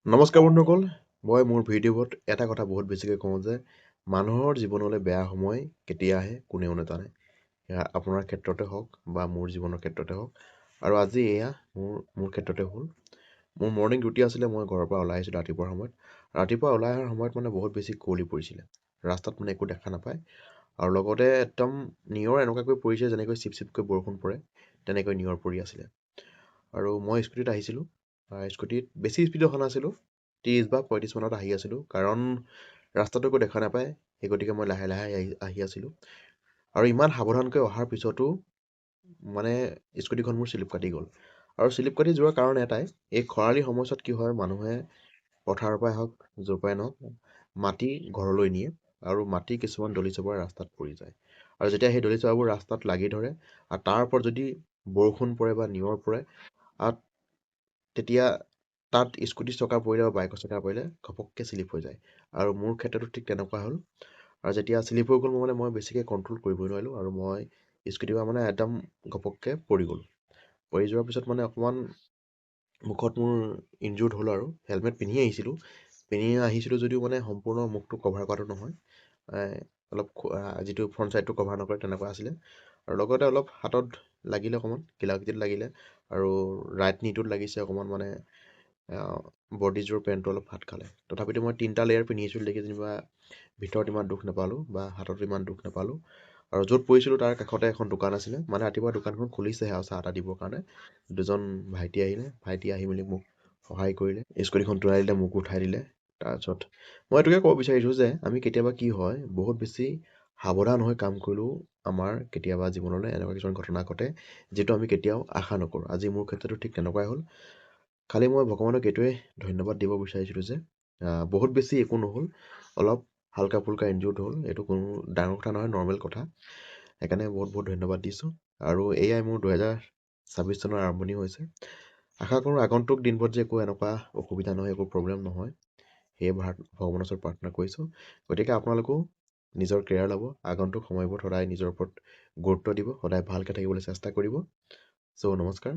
নমস্কাৰ বন্ধুসকল, মই মোৰ ভিডিঅ'ত এটা কথা বহুত বেছিকৈ কওঁ যে মানুহৰ জীৱনলৈ বেয়া সময় কেতিয়া আহে কোনেও নাজানে। এয়া আপোনাৰ ক্ষেত্ৰতে হওক বা মোৰ জীৱনৰ ক্ষেত্ৰতে হওক। আৰু আজি এয়া মোৰ ক্ষেত্ৰতে হ'ল। মোৰ মৰ্ণিং ডিউটি আছিলে, মই ঘৰৰ পৰা ওলাই আহিছিলোঁ ৰাতিপুৱাৰ সময়ত। ৰাতিপুৱা ওলাই অহাৰ সময়ত মানে বহুত বেছি কুঁৱলী পৰিছিলে, ৰাস্তাত মানে একো দেখা নাপায়। আৰু লগতে একদম নিয়ৰ এনেকুৱাকৈ পৰিছে যেনেকৈ চিপ চিপকৈ বৰষুণ পৰে, তেনেকৈ নিয়ৰ পৰি আছিলে। আৰু মই স্কুটিত আহিছিলোঁ, স্কুটিত বেছি স্পীডত অহা নাছিলোঁ, 30 বা 35 মানত আহি আছিলোঁ, কাৰণ ৰাস্তাটো একো দেখা নাপায়, সেই গতিকে মই লাহে লাহে আহি আছিলোঁ। আৰু ইমান সাৱধানকৈ অহাৰ পিছতো মানে স্কুটিখন মোৰ শ্লিপ কাটি গ'ল। আৰু শ্লিপ কাটি যোৱাৰ কাৰণ এটাই, এই খৰালি সময়ছোৱাত কি হয়, মানুহে পথাৰৰ পৰাই হওক য'ৰ পৰাই নহওক মাটি ঘৰলৈ নিয়ে, আৰু মাটি কিছুমান দলিচবৰ ৰাস্তাত পৰি যায়। আৰু যেতিয়া সেই দলিচবাবোৰ ৰাস্তাত লাগি ধৰে আৰু তাৰ ওপৰত যদি বৰষুণ পৰে বা নিয়ৰ পৰে, তেতিয়া তাত স্কুটিৰ চকা পৰিলে বা বাইকৰ চকা পৰিলে ঘপককৈ শ্লিপ হৈ যায়। আৰু মোৰ ক্ষেত্ৰতো ঠিক তেনেকুৱা হ'ল। আৰু যেতিয়া শ্লিপ হৈ গ'ল মই বেছিকৈ কণ্ট্ৰল কৰিবই নোৱাৰিলোঁ, আৰু মই স্কুটিৰ পৰা মানে একদম ঘপককৈ পৰি গ'লোঁ। পৰি যোৱাৰ পিছত মানে অকণমান মুখত মোৰ ইনজুৰ্ড হ'ল। আৰু হেলমেট পিন্ধি আহিছিলোঁ যদিও মানে সম্পূৰ্ণ মুখটো কভাৰ কৰাটো নহয়, অলপ যিটো ফ্ৰণ্ট ছাইডটো কভাৰ নকৰে তেনেকুৱা আছিলে। আৰু লগতে অলপ হাতত লাগিলে, অকণমান কিলাকিটিত লাগিলে, আৰু ৰাইট নিটোত লাগিছে অকণমান, মানে বডিযোৰ পেণ্টটো অলপ ফাট খালে। তথাপিতো মই 3টা লেয়াৰ পিন্ধি আহিছিলোঁ দেখি যেনিবা ভিতৰত ইমান দুখ নাপালোঁ বা হাতত ইমান দুখ নাপালোঁ। আৰু য'ত পৰিছিলোঁ তাৰ কাষতে এখন দোকান আছিলে, মানে ৰাতিপুৱা দোকানখন খুলিছেহে আৰু চাহ তাহ দিবৰ কাৰণে। দুজন ভাইটি আহিলে, ভাইটি আহি মেলি মোক সহায় কৰিলে, স্কুটিখন তোলাই দিলে, মোক উঠাই দিলে। তাৰপিছত মই এইটোকে ক'ব বিচাৰিছোঁ যে আমি কেতিয়াবা কি হয়, বহুত বেছি সাৱধান হৈ কাম কৰিলেও আমাৰ কেতিয়াবা জীৱনলৈ এনেকুৱা কিছুমান ঘটনা ঘটে যিটো আমি কেতিয়াও আশা নকৰোঁ। আজি মোৰ ক্ষেত্ৰতো ঠিক তেনেকুৱাই হ'ল। খালি মই ভগৱানক এইটোৱে ধন্যবাদ দিব বিচাৰিছিলোঁ যে বহুত বেছি একো নহ'ল, অলপ হালকা ফুলকা ইনজুৰ্ড হ'ল, এইটো কোনো ডাঙৰ কথা নহয়, নৰ্মেল কথা। সেইকাৰণে বহুত বহুত ধন্যবাদ দিছোঁ। আৰু এয়াই মোৰ 2026 চনৰ আৰম্ভণি হৈছে। আশা কৰোঁ আগন্তুক দিনবোৰত যে একো এনেকুৱা অসুবিধা নহয়, একো প্ৰব্লেম নহয়, সেয়ে ভগৱানৰ ওচৰত প্ৰাৰ্থনা কৰিছোঁ। গতিকে আপোনালোকেও নিজৰ কেয়াৰ ল'ব, আগন্তুক সময়বোৰত সদায় নিজৰ ওপৰত গুৰুত্ব দিব, সদায় ভালকৈ থাকিবলৈ চেষ্টা কৰিব। চ' নমস্কাৰ।